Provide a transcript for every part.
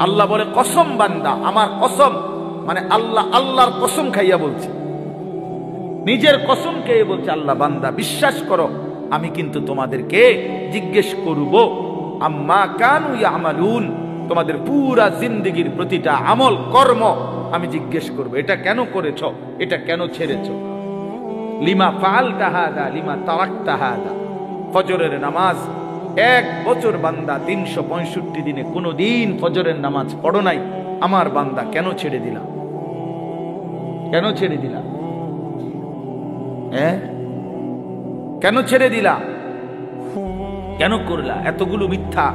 আল্লাহ বলে কসম বান্দা, আমার কসম, মানে আল্লাহ আল্লাহর কসম খাইয়া বলছে, নিজের কসম খেয়ে বলছে আল্লাহ, বান্দা বিশ্বাস করো আমি কিন্তু তোমাদেরকে জিজ্ঞেস করব আম্মা কানু ইয়ামালুন, তোমাদের পুরা জিন্দেগীর প্রতিটা আমল কর্ম আমি জিজ্ঞেস করব, এটা কেন করেছ, এটা কেন ছেড়েছ, লিমা ফাআলতা হাদা লিমা তারাকতা হাদা। ফজরের নামাজ 1 বছর বান্দা 365 দিনে কোনদিন ফজরের নামাজ পড়ো নাই, আমার বান্দা কেন ছেড়ে দিলা, কেন ছেড়ে দিলা, কেন ছেড়ে দিলা, কেন করলা, এতগুলো মিথ্যা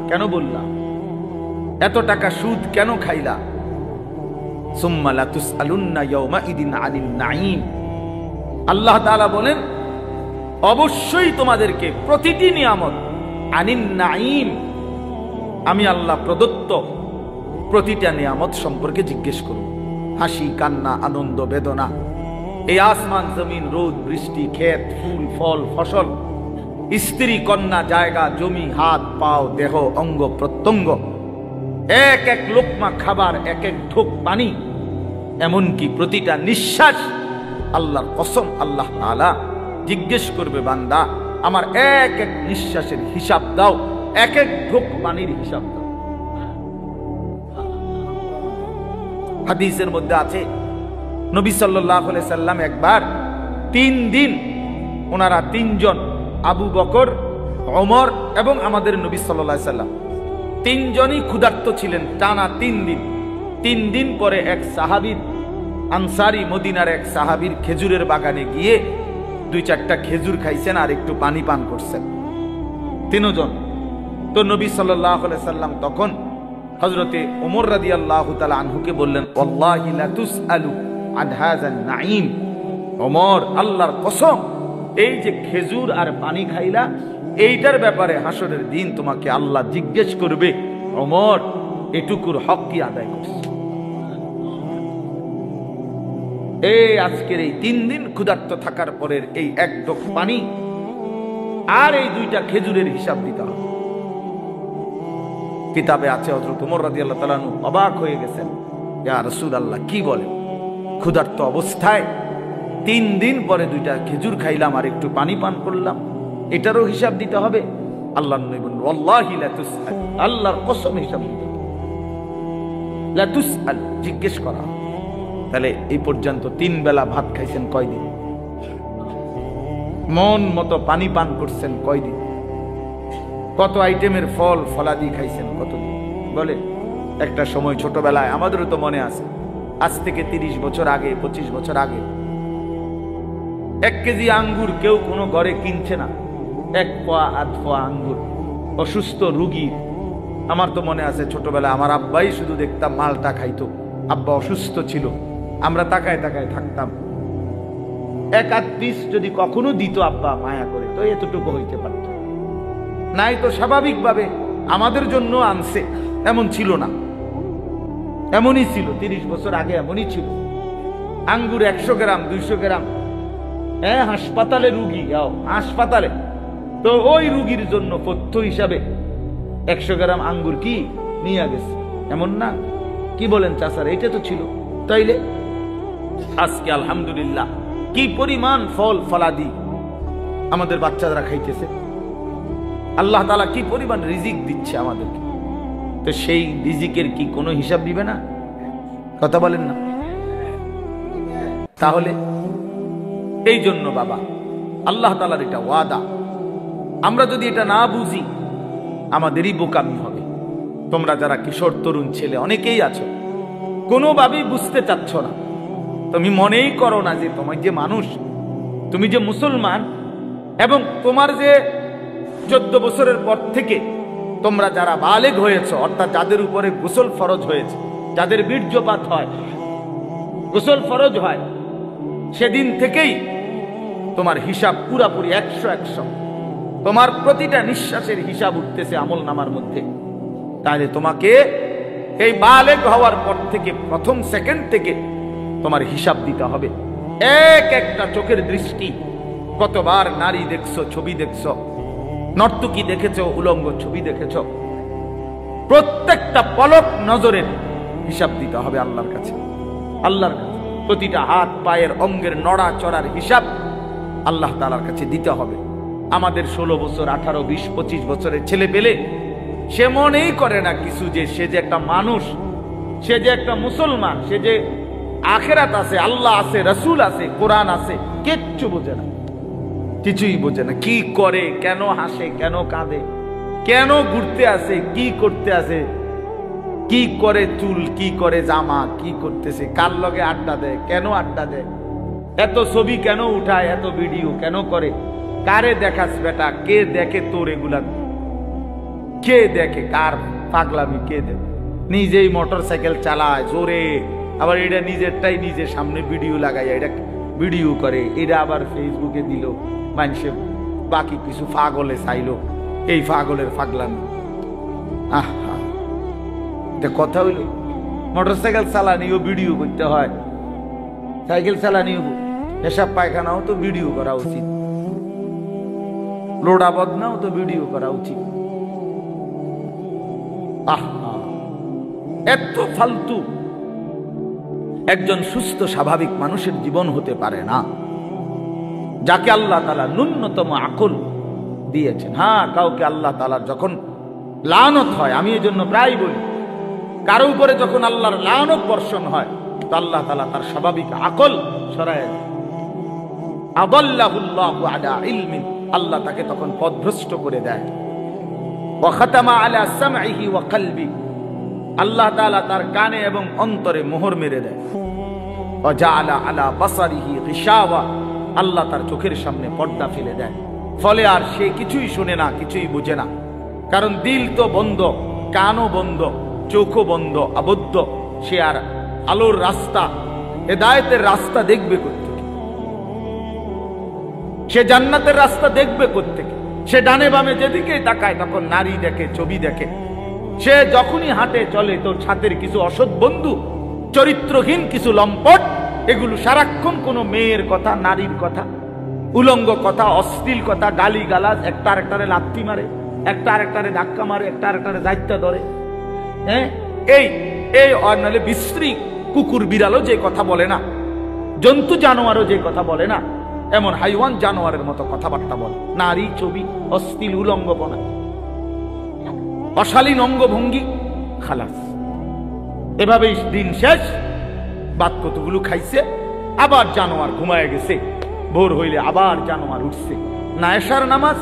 কেন বললা, এত টাকা সুদ কেন খাইলা। সুম্মা লা তুসআলুন্না ইয়াওমাইদিন আনিন নাঈম, আল্লাহ তাআলা বলেন অবশ্যই তোমাদেরকে প্রতিটি নিয়ামত, আনিন নাঈম, আমি আল্লাহ প্রদত্ত প্রতিটা নিয়ামত সম্পর্কে জিজ্ঞেস করব। হাসি কান্না আনন্দ বেদনা, এই আসমান জমিন রোদ বৃষ্টি ক্ষেত ফুল ফল ফসল, স্ত্রী কন্যা জায়গা জমি হাত পাও দেহ অঙ্গ প্রত্যঙ্গ, এক এক লোকমা খাবার, এক এক ঢোক পানি, এমনকি প্রতিটা নিঃশ্বাস, আল্লাহর কসম আল্লাহ তাআলা জিজ্ঞেস করবে বান্দা আমার এক এক নিঃশ্বাসের হিসাব দাও, এক এক ঢোক পানির হিসাব দাও। হাদিসের মধ্যে আছে নবী সাল্লাল্লাহু আলাইহি সাল্লাম একবার 3 দিন, ওনারা 3 জন, আবু বকর, ওমর এবং আমাদের নবী সাল্লাল্লাহু আলাইহি সাল্লাম 3 জনই ক্ষুধার্ত ছিলেন টানা 3 দিন। 3 দিন পরে এক সাহাবীর, আনসারী মদিনার এক সাহাবীর খেজুরের বাগানে গিয়ে 2-4টা খেজুর খাইছেন আর একটু পানি পান করছেন, 3 জন। তো নবী সাল্লাল্লাহু আলাইহি সাল্লাম তখন হযরতে ওমর রাদিয়াল্লাহু তাআলা আনহুকে বললেন, ওয়াল্লাহি লা তুসআলু আন হাযান নাঈম, ওমর আল্লাহর কসম, এই যে খেজুর আর পানি খাইলা এইটার ব্যাপারে হাসরের দিন তোমাকে আল্লাহ জিজ্ঞেস করবে, ওমর এটুকুর হক কি আদায় করছে। এই আজকের এই 3 দিন ক্ষুধার্ত থাকার পরের এই 1 ঢোক পানি আর এই 2টা খেজুরের হিসাব দিতে হবে। কিতাবে আছে হযরত ওমর রাদিয়াল্লাহু তাআলা অবাক হয়ে গেছেন, ইয়া রাসূলুল্লাহ কি বলে, ক্ষুধার্ত অবস্থায় 3 দিন পরে 2টা খেজুর খাইলাম আর একটু পানি পান করলাম, এটারও হিসাব দিতে হবে। আল্লাহর নবী বলেন, ওয়াল্লাহি লা তুসআল, আল্লাহর কসম হিসাব দিতে হবে, লা তুসআল, জিজ্ঞেস করা। তাহলে এই পর্যন্ত 3 বেলা ভাত খাইছেন কয়দিন, মন মতো পানি পান করছেন কয়দিন, কত আইটেমের ফল ফলাদি খাইছেন কতদিন বলে। একটা সময় ছোটবেলায় আমাদেরও তো মনে আছে, আজ থেকে 30 বছর আগে 25 বছর আগে 1 কেজি আঙ্গুর কেউ কোনো ঘরে কিনছে না, 1 পোয়া 8 পোয়া আঙ্গুর অসুস্থ রুগী। আমার তো মনে আছে ছোটবেলায় আমার আব্বাই শুধু দেখতাম মালটা খাইতো, আব্বা অসুস্থ ছিল, আমরা তাকায় তাকায় থাকতাম, 1-8 পিস যদি কখনো দিত আব্বা মায়া করে তো এতটুকু হইতে পারত, নাই তো স্বাভাবিকভাবে আমাদের জন্য আনছে, এমন ছিল না, এমনই ছিল 30 বছর আগে, এমনই ছিল। আঙ্গুর 100 গ্রাম 200 গ্রাম, হাসপাতালে রুগী, হাসপাতালে তো ওই রুগীর জন্য পথ্য হিসাবে 100 গ্রাম আঙ্গুর কি নিয়ে গেছে, এমন না? কি বলেন চাচার, এটা তো ছিল। তাইলে আজকে আলহামদুলিল্লাহ কি পরিমাণ ফল ফলাদি আমাদের বাচ্চারা খাইতেছে, আল্লাহ তাআলা কি পরিমাণ রিজিক দিচ্ছে আমাদেরকে, তো সেই রিজিকের কি কোনো হিসাব দিবে না? কথা বলেন না? তাহলে এই জন্য বাবা আল্লাহ তাআলার এটা ওয়াদা, আমরা যদি এটা না বুঝি আমাদেরই বোকামি হবে। তোমরা যারা কিশোর তরুণ ছেলে অনেকেই আছো, কোনোভাবেই বুঝতে চাচ্ছ না, তুমি মনেই করো না যে তোমার যে মানুষ, তুমি যে মুসলমান, এবং তোমার যে 14 বছরের পর থেকে তোমরা যারা বালেগ হয়েছে, অর্থাৎ যাদের উপরে গোসল ফরজ হয়েছে, যাদের বীর্যপাত হয়, গোসল ফরজ হয়, সেদিন থেকেই তোমার হিসাব পুরাপুরি 100 তোমার প্রতিটা নিঃশ্বাসের হিসাব উঠতেছে আমল নামার মধ্যে। তাহলে তোমাকে এই বালেগ হওয়ার পর থেকে প্রথম সেকেন্ড থেকে তোমার হিসাব দিতে হবে। একটা চোখের দৃষ্টি, কতবার নারী দেখছো, ছবি দেখছো, নর্তকী দেখেছো, উলঙ্গ ছবি দেখেছো, প্রত্যেকটা পলক নজরের হিসাব দিতে হবে আল্লাহর কাছে। আল্লাহর কাছে প্রতিটা হাত পায়ের অঙ্গের নড়া চড়ার হিসাব আল্লাহ তাআলার কাছে দিতে হবে। আমাদের 16 বছর 18, 20, 25 বছরের ছেলে পেলে সে মনেই করে না কিছু, যে সে যে একটা মানুষ, সে যে একটা মুসলমান, সে যে আখিরাত আছে, আল্লাহ আছে, রাসূল আছে, কোরআন আছে, কিচ্ছু বোঝে না, কিছুই বোঝে না। কি করে, কেন হাসে, কেন কাঁদে, কেন ঘুরতে আসে, কি করতে আসে, কি করে চুল, কি করে জামা, কি করতেছে, কার লগে আড্ডা দেয়, কেন আড্ডা দেয়, এত ছবি কেন উঠায়, এত ভিডিও কেন করে, কারে দেখাস বেটা, কে দেখে তোর এগুলা, কে দেখে, কার পাগলামি কে দেখে? নিজেই মোটর সাইকেল চালায় জোরে, আবার এটা নিজেরটাই নিজের সামনে ভিডিও লাগাইয়া এটা ভিডিও করে, এটা আবার ফেসবুকে দিল, মানুষে বাকি কিছু পাগলে চাইলো, এই পাগলের পাগলামি। আহা, কথা হইল মোটর সাইকেল চালানিও ভিডিও করতে হয়, সাইকেল চালানিও, এসব পায়খানাও তো ভিডিও করা উচিত, লোডা বদনাও তো ভিডিও করা উচিত। আহা, এত ফালতু একজন সুস্থ স্বাভাবিক মানুষের জীবন হতে পারে না, যাকে আল্লাহ তাআলা ন্যূনতম আকল দিয়েছেন। হ্যাঁ, কাউকে আল্লাহ তাআলার যখন লানত হয়, আমি এই জন্য প্রায় বলি, কারো উপরে যখন আল্লাহর লানত বর্ষণ হয়, তো আল্লাহ তাআলা তার স্বাভাবিক আকল সরায় দেন। আদাল্লাহুল্লাহু আলা ইলমিন, আল্লাহ তাকে তখন পথভ্রষ্ট করে দেয়। ওয়া খাতামা আলা সামঈহি ওয়া কলবি, আল্লাহ তাআলা তার কানে এবং অন্তরে মোহর মেরে দেয়। ওয়া জাআলা আলা বাসারিহি গিশাওয়া, আল্লাহ তার চোখের সামনে পর্দা ফেলে দেয়, ফলে আর সে কিছুই শুনে না, কিছুই বুঝে না, কারণ দিল তো বন্ধ, কানও বন্ধ, চোখও বন্ধ, আবদ্ধ। সে আর আলোর রাস্তা, হেদায়েতের রাস্তা দেখবে কোত্থেকে? সে জান্নাতের রাস্তা দেখবে কোত্থেকে? সে ডানে বামে যেদিকেই তাকায় তখন নারী দেখে, ছবি দেখে। সে যখনই হাঁটে চলে তো ছাদের কিছু অসৎ বন্ধু, চরিত্রহীন কিছু লম্পট, এগুলো সারাক্ষণ কোনো মেয়ের কথা, নারীর কথা, উলঙ্গ কথা, অশ্লীল কথা, গালি গালাজ, একটা আরেকটারে লাথি মারে, একটা আরেকটারে ধাক্কা মারে, একটা আরেকটারে দায়িত্ব ধরে। হ্যাঁ, এই এই নাহলে বিশ্রী কুকুর বিড়ালও যে কথা বলে না, জন্তু জানোয়ারও যে কথা বলে না, এমন হাইওয়ান জানোয়ারের মতো কথাবার্তা বলে, নারী ছবি, অশ্লীল উলঙ্গপনা, অশালীন অঙ্গভঙ্গি, খালাস। এভাবেই দিন শেষ। বাদ কতগুলো খাইছে, আবার জানোয়ার ঘুমায় গেছে, ভোর হইলে আবার জানোয়ার উঠছে। না এশার নামাজ,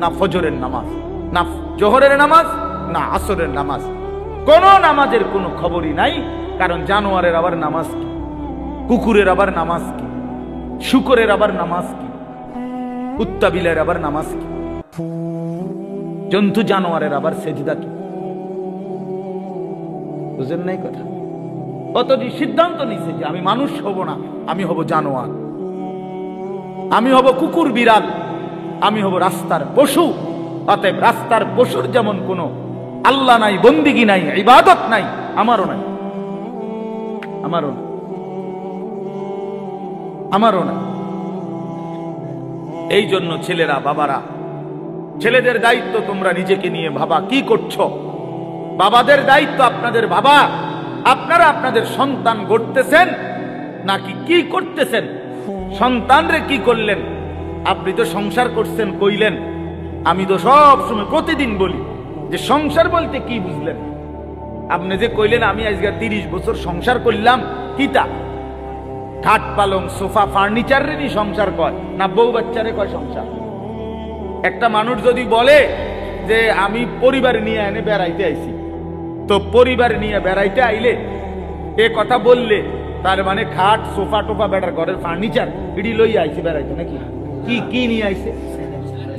না ফজরের নামাজ, না জোহরের নামাজ, না আসরের নামাজ, কোন নামাজের কোনো খবরই নাই। কারণ জানোয়ারের আবার নামাজ কি, কুকুরের আবার নামাজ কি, শুকরের আবার নামাজ কি, কুত্তা বিলের আবার নামাজ কি, জন্তু জানোয়ারের আবার সেজদা কি? বুঝেন নাই কথা? অতটি সিদ্ধান্ত নিছে যে আমি মানুষ হব না, আমি হব জানোয়ার, আমি হব কুকুর বিড়াল, আমি হব রাস্তার পশু। অতএব রাস্তার পশুর যেমন কোনো আল্লাহ নাই, বন্দিগি নাই, ইবাদত নাই, আমারও নাই, আমারও না, আমারও না। এই জন্য ছেলেরা, বাবারা, ছেলেদের দায়িত্ব তোমরা নিজেকে নিয়ে ভাবা, কি করছো? বাবাদের দায়িত্ব আপনাদের ভাবা, আপনারা আপনাদের সন্তান গড়তেছেন নাকি কি করতেছেন? সন্তানরে কি করলেন? আপনি তো সংসার করছেন কইলেন, আমি তো সব সময় প্রতিদিন বলি যে সংসার বলতে কি বুঝলেন? আপনি যে কইলেন আমি আজকে 30 বছর সংসার করলাম, কিতা? খাট পালং সোফা ফার্নিচারেরই সংসার কয় না বউ বাচ্চারে কয় সংসার? একটা মানুষ যদি বলে যে আমি পরিবার নিয়ে এনে বেড়াইতে আইছি, তো পরিবার নিয়ে বেড়াইতে আইলে এ কথা বললে তার মানে খাট সোফা টোফা বেটার ঘরের ফার্নিচার এটি লই আইছে বেড়াইতে, নাকি কি কি নিয়ে আইছে?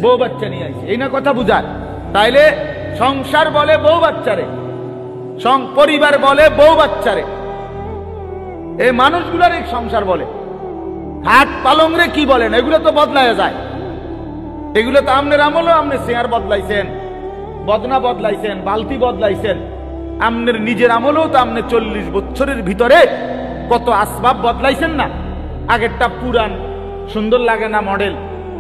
বউ বাচ্চা নিয়ে আইছে, এই না কথা বুঝায়। তাইলে সংসার বলে বউ বাচ্চারে, পরিবার বলে বউ বাচ্চারে, এই মানুষগুলার এই সংসার বলে। হাট পালং রে কি বলেন? এগুলো তো বদলায় যায়, এগুলো তো আমনের আমলও আপনি চেয়ার বদলাইছেন, বদনা বদলাইছেন, বালতি বদলাইছেন, আমনের নিজের আমলেও তো আপনি 40 বছরের ভিতরে কত আসবাব বদলাইছেন না? আগেরটা পুরান সুন্দর লাগে না মডেল,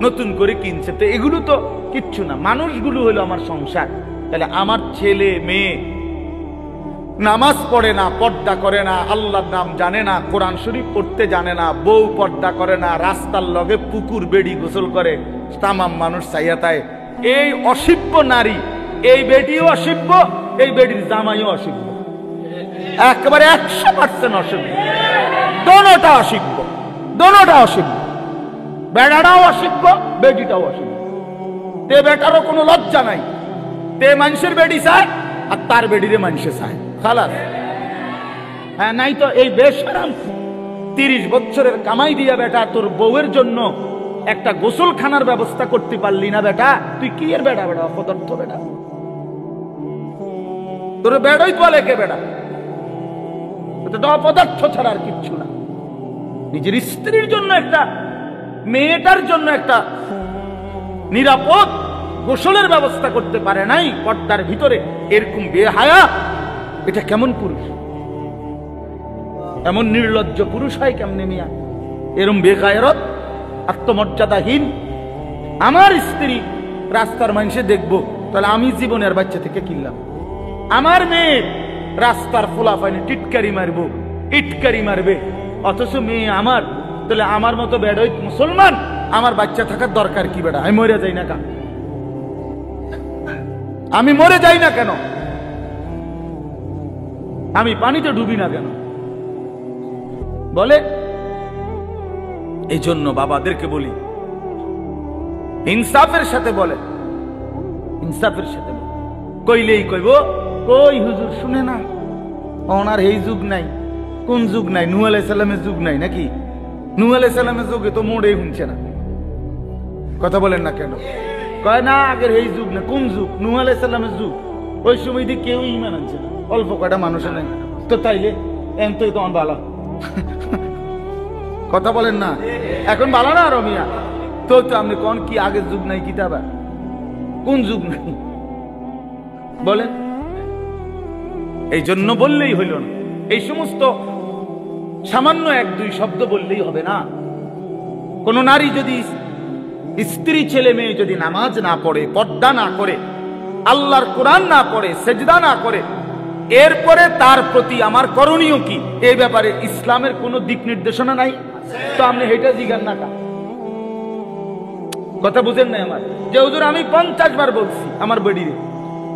নতুন করে কিনছে, তো এগুলো তো কিচ্ছু না। মানুষগুলো হলো আমার সংসার। তাহলে আমার ছেলে মেয়ে নামাজ পড়ে না, পর্দা করে না, আল্লাহর নাম জানে না, কোরআন শরীফ পড়তে জানে না, বউ পর্দা করে না, রাস্তার লগে পুকুর বেড়ি গোসল করে, তামাম মানুষ চাইয়া তাই। এই অসিব্য নারী, এই বেডিও অসিব্য, এই বেডির জামাইও অসিব্য, একেবারে 100% অসিব্য। দোনোটা অসিব্য, দোনোটা অসিব্য। বেড়াটাও অসিব্য, বেডিটাও অসিব্য। তে বেটারও কোনো লজ্জা নাই, তে মানুষের বেডি চায় আর তার বেডিরে মানুষে চায়, খালাস। হ্যাঁ, নাই তো এই বেশরম 30 বছরের কামাই দিয়া বেটা তোর বউয়ের জন্য একটা গোসলখানার ব্যবস্থা করতে পারলি না বেটা, তুই কি এর বেটা? বেটা অপদার্থ বেটা, তোর বেড়াই বলে কে বেটা? এটা অপদার্থ ছাড়া আর কিচ্ছু না। নিজের স্ত্রীর জন্য একটা, মেয়েটার জন্য একটা নিরাপদ গোসলের ব্যবস্থা করতে পারে নাই পর্দার ভিতরে, এরকম বেহায়া, এটা কেমন পুরুষ? এমন নির্লজ্জ পুরুষ হয় কেমনে মিয়া? এরম বেগায়রত, আত্মমর্যাদাহীন। আমার স্ত্রী রাস্তার মানুষে দেখবো, তাহলে আমি জীবনের বাচ্চা থেকে কিনলাম। আমার মেয়ে রাস্তার ফোলা পাইনি টিটকারি মারবো, ইটকারি মারবে, অথচ মেয়ে আমার, তাহলে আমার মতো বেড়াইত মুসলমান আমার বাচ্চা থাকার দরকার কি বেড়া? আমি মরে যাই না কেন? আমি মরে যাই না কেন? আমি পানিতে ডুবি না কেন? বলে। এই জন্য বাবাদেরকে বলি, ইনসাফের সাথে বলে, ইনসাফের সাথে কইলেই কইব কই হুজুর শুনে না, ওনার এই যুগ নাই। কোন যুগ নাই? নূহ আলাইহিস সালামের যুগ নাই নাকি? নূহ আলাইহিস সালামের যুগে তো মোড়েই শুনছে না, কথা বলেন না কেন? কয় না আগের এই যুগ না। কোন যুগ? নূহ আলাইহিস সালামের যুগ। ওই সময় দিয়ে কেউ ঈমান আনছে না, অল্প কয়টা মানুষ নাই। তো তাইলে এন তো তখন ভালো, কথা বলেন না? এখন ভালো না রমিয়া? তো আপনি কোন কি আগের যুগ নাই? কিতাবা কোন যুগ নাই বলেন? এই জন্য বললেই হইল না, এই সমস্ত সামান্য 1-2 শব্দ বললেই হবে না। কোন নারী যদি, স্ত্রী ছেলে মেয়ে যদি নামাজ না পড়ে, পর্দা না করে, আল্লাহর কোরআন না পড়ে, সেজদা না করে, এরপরে তার প্রতি আমার করণীয় কি, এই ব্যাপারে ইসলামের কোনো দিক নির্দেশনা নাই। তো আপনি হেটা জিগান না কা? কথা বুঝেন নাই আমার? যে হুজুর আমি 50 বার বলছি আমার বেডিরে,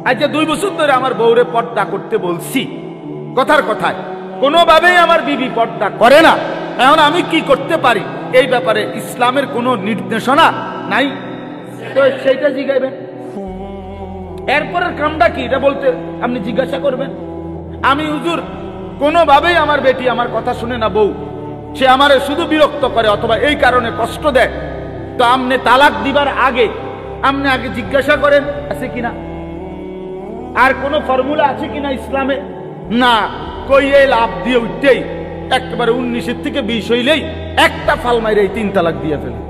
আজ 2 বছর ধরে আমার বউরে পর্দা করতে বলছি, কথার কথায় কোনোভাবেই আমার বিবি পর্দা করে না, এখন আমি কি করতে পারি? এই ব্যাপারে ইসলামের কোনো নির্দেশনা নাই। তো সেইটা জিগাইবেন। এরপরের কামটা কি এটা বলতে আপনি জিজ্ঞাসা করবেন। আমি হুজুর কোনোভাবেই আমার বেটি আমার কথা শুনে না, বউ সে আমারে শুধু বিরক্ত করে অথবা এই কারণে কষ্ট দেয়, তো আপনি তালাক দিবার আগে আপনি আগে জিজ্ঞাসা করেন আছে কিনা, আর কোন ফর্মুলা আছে কিনা ইসলামে? না, কই এই লাভ দিয়ে উঠতেই একেবারে 19 থেকে 20 হইলেই একটা ফাল মাইরে 3 তালাক দিয়ে ফেলে,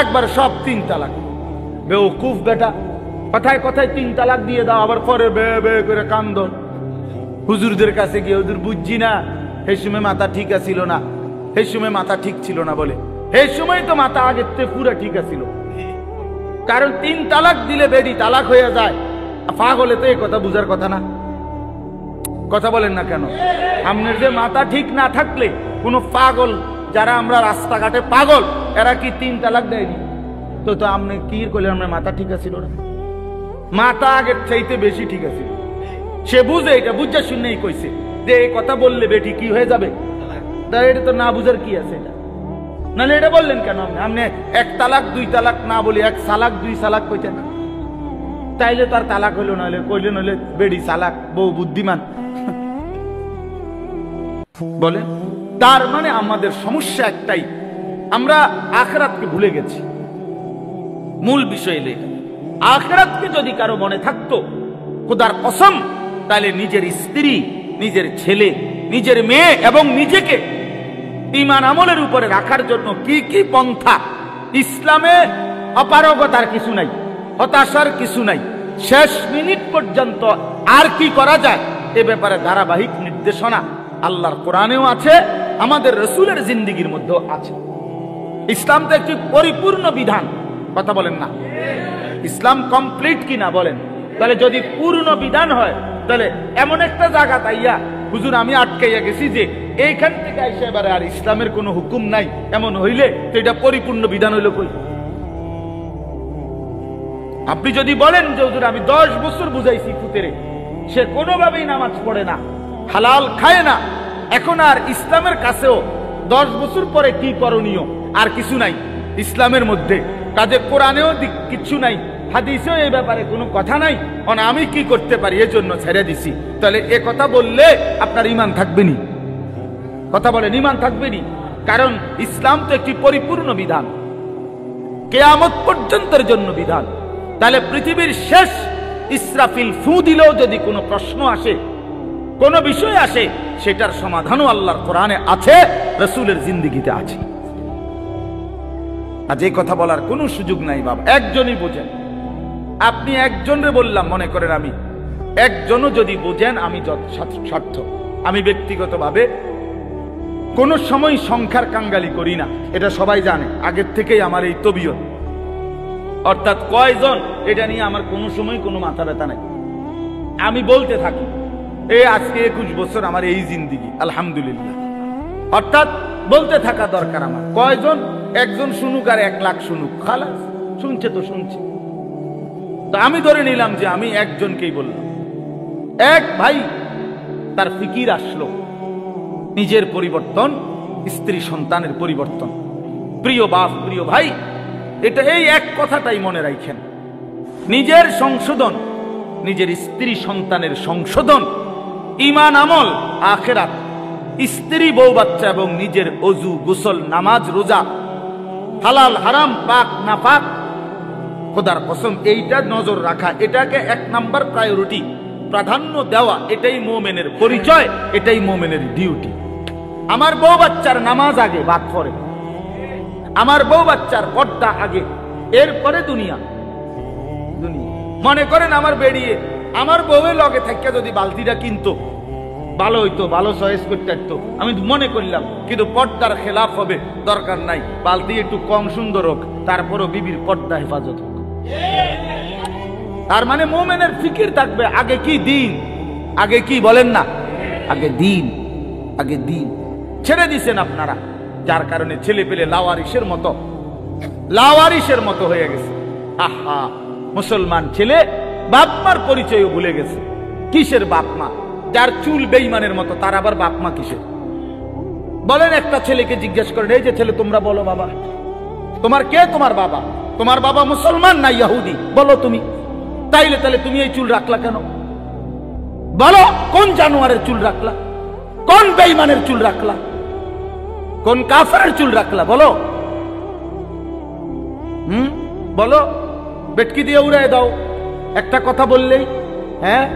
একবার সব 3 তালাক। বেওকুফ বেটা, কথায় কথায় 3 তালাক দিয়ে দাও, আবার পরে বে বে করে কান্দ। হুজুরদের কাছে গিয়ে হুজুর বুঝছি না, সেই সময় মাথা ঠিক আছিল না, সেই সময় মাথা ঠিক ছিল না বলে, এই সময় তো মাথা আগের থেকে পুরো ঠিক আছিল। কারণ 3 তালাক দিলে বেডি তালাক হয়ে যায়, পাগলে তো এই কথা বুঝার কথা না, কথা বলেন না কেন? আপনার যে মাথা ঠিক না থাকলে কোন পাগল, যারা আমরা রাস্তাঘাটে পাগল, এরা কি 3 তালাক দেয়নি? তো তো আপনি কি করলেন? আপনার মাথা ঠিক আছিল না, মাথা আগের চাইতে বেশি ঠিক আছে। সে বুঝে, এটা বুঝা শুনেই কইছে যে এই কথা বললে বেটি কি হয়ে যাবে, তাই এটা তো না বুঝার কি আছে এটা? নাহলে এটা বললেন কেন আপনি? আপনি 1 তালাক 2 তালাক না বলি 1 সালাক 2 সালাক কইতেন না, তাইলে তার তালাক হইল, নাহলে কইলেন হইলে বেডি সালাক, বউ বুদ্ধিমান বলে। তার মানে আমাদের সমস্যা একটাই, আমরা আখিরাতকে ভুলে গেছি। মূল বিষয় এলে আখিরাতকে যদি কারো মনে থাকতো, খোদার কসম, তাহলে নিজের স্ত্রী, নিজের ছেলে, নিজের মেয়ে এবং নিজেকে ঈমান আমলের উপরে রাখার জন্য কি কি পন্থা, ইসলামে অপারগতার কিছু নাই, হতাশার কিছু নাই, শেষ মিনিট পর্যন্ত আর কি করা যায় এ ব্যাপারে ধারাবাহিক নির্দেশনা আল্লাহর কোরআনেও আছে, আমাদের রাসূলের জিন্দেগির মধ্যেও আছে। ইসলাম তো একটি পরিপূর্ণ বিধান, কথা বলেন না? ইসলাম কমপ্লিট কিনা বলেন? তাহলে যদি পূর্ণ বিধান হয় তাহলে এমন একটা জায়গা তাইয়া হুজুর আমি আটকাইয়া গেছি যে এইখান থেকে আইসা এবারে আর ইসলামের কোনো হুকুম নাই, এমন হইলে তো এটা পরিপূর্ণ বিধান হইল কই? আপনি যদি বলেন যে হুজুর আমি 10 বছর বুঝাইছি ফুতেরে, সে কোনোভাবেই নামাজ পড়ে না, হালাল খায় না, এখন আর ইসলামের কাছেও 10 বছর পরে কি করণীয় আর কিছু নাই ইসলামের মধ্যে, কাজে কোরআনেও কিছু নাই, হাদিসেও এই ব্যাপারে কোনো কথা নাই, আমি কি করতে পারি এই জন্য ছেড়ে দিছি, তাহলে এ কথা বললে আপনার ঈমান থাকবে নি? কথা বলেন, ঈমান থাকবে নি? কারণ ইসলাম তো একটি পরিপূর্ণ বিধান, কিয়ামত পর্যন্তের জন্য বিধান। তাহলে পৃথিবীর শেষ ইসরাফিল ফু দিলেও যদি কোনো প্রশ্ন আসে, কোনো বিষয় আসে, সেটার সমাধানও আল্লাহর কোরআনে আছে, রাসূলের জিন্দেগিতে আছে। আজ এই কথা বলার কোনো সুযোগ নাই বাবা, একজনই বোঝেন। আপনি একজনরে বললাম, মনে করেন আমি একজনও যদি বোঝেন আমি স্বার্থ। আমি ব্যক্তিগতভাবে কোনো সময় সংখ্যার কাঙ্গালি করি না, এটা সবাই জানে, আগের থেকেই আমার এই তবিয়ত। অর্থাৎ কয়জন এটা নিয়ে আমার কোনো সময় কোনো মাথা ব্যথা নাই, আমি বলতে থাকি এই আজকে 21 বছর আমার এই জিন্দেগি, আলহামদুলিল্লাহ। অর্থাৎ বলতে থাকা দরকার আমার। কয়জন? একজন শুনুক আর 1 লাখ শুনুক, খালাস, শুনছে তো শুনছে। তো আমি ধরে নিলাম যে আমি একজনকেই বললাম। এক ভাই তার ফিকির আসলো নিজের পরিবর্তন, স্ত্রী সন্তানের পরিবর্তন। প্রিয় বাপ, প্রিয় ভাই, এটা এই এক কথাটাই মনে রাখেন, নিজের সংশোধন, নিজের স্ত্রী সন্তানের সংশোধন, ঈমান আমল, আখিরাত, স্ত্রী বউ বাচ্চা এবং নিজের ওযু গোসল নামাজ রোজা, হালাল হারাম পাক না পাক, খোদার কসম এইটা নজর রাখা, এটাকে 1 নাম্বার প্রায়োরিটি, প্রাধান্য দেওয়া, এটাই মুমিনের পরিচয়, এটাই মুমিনের ডিউটি। আমার বউ বাচ্চার নামাজ আগে, বাদ পরে। আমার বউ বাচ্চার পর্দা আগে, এরপরে দুনিয়া। মনে করেন আমার বেরিয়ে আমার বউয়ের লগে থাকিয়া যদি বালতিটা কিনতো ভালো হইতো, ভালো চয়েস করতে পারতো, আমি মনে করলাম, কিন্তু পর্দার খেলাফ হবে, দরকার নাই, বালতি একটু কম সুন্দর হোক, তারপরও বিবির পর্দা হেফাজত হোক। তার মানে মুমিনের ফিকির থাকবে আগে কি দিন, আগে কি বলেন না, আগে দিন, আগে দিন। ছেড়ে দিছেন আপনারা, যার কারণে ছেলে পেলে লাওয়ারিসের মতো হয়ে গেছে। আহা, মুসলমান ছেলে বাপ মার পরিচয়ও ভুলে গেছে। কিসের বাপ মা? যার চুল বেঈমানের মতো, তার আবার বাপ মা কিসের? বলেন, একটা ছেলেকে জিজ্ঞেস করেন, এই যে ছেলে তোমরা বলো বাবা, তোমার কে তোমার বাবা? তোমার বাবা মুসলমান না ইহুদি? বলো তুমি। তাহলে তুমি এই চুল রাখলা কেন? বলো, কোন জানোয়ারের চুল রাখলা? কোন বেঈমানের চুল রাখলা? কোন কাফেরের চুল রাখলা? বলো, বলো। বেটকি দিয়ে উড়াই দাও একটা কথা বললেই। হ্যাঁ,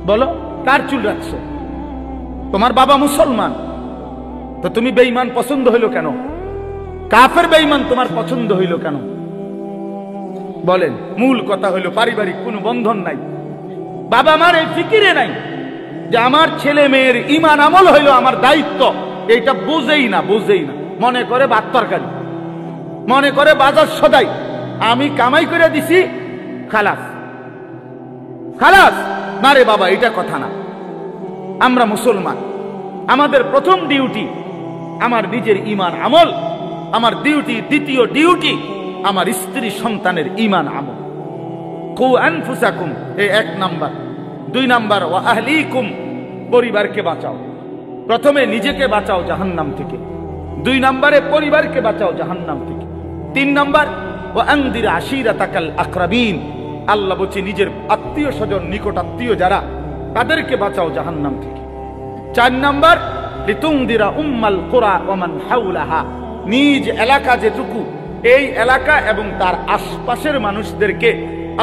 বলো, কার চুল রাখছো? তোমার বাবা মুসলমান, তো তুমি বেঈমান পছন্দ হইল কেন? কাফের বেঈমান তোমার পছন্দ হইল কেন? বলেন। মূল কথা হইল পারিবারিক কোনো বন্ধন নাই, বাবা মার এই ফিকিরে নাই যে আমার ছেলে মেয়ের ঈমান আমল হইল আমার দায়িত্ব, এইটা বুঝেই না। মনে করে ভাত তরকারি, মনে করে বাজার সদাই, আমি কামাই করে দিছি, খালাস। না রে বাবা, এটা কথা না। আমরা মুসলমান, আমাদের প্রথম ডিউটি আমার নিজের ঈমান আমল, আমার দ্বিতীয় ডিউটি আমার স্ত্রী সন্তানের ঈমান আমল। কু আনফুসাকুম, এই 1 নাম্বার। 2 নাম্বার, ওয়া আহলিকুম, পরিবারকে বাঁচাও। প্রথমে নিজেকে বাঁচাও জাহান্নাম থেকে, 2 নাম্বারে পরিবারকে বাঁচাও জাহান্নাম থেকে, 3 নাম্বার ওয়া আনদির আশিরাতাকাল আকরাবিন, আল্লাহ বলছে নিজের আত্মীয় স্বজন, নিকট আত্মীয় যারা, তাদেরকে বাঁচাও জাহান্নাম থেকে। 4 নাম্বার লিতুনদিরা উম্মাল কুরা ওয়া মান হাওলাহা, নিজ এলাকা যেটুকু, এই এলাকা এবং তার আশপাশের মানুষদেরকে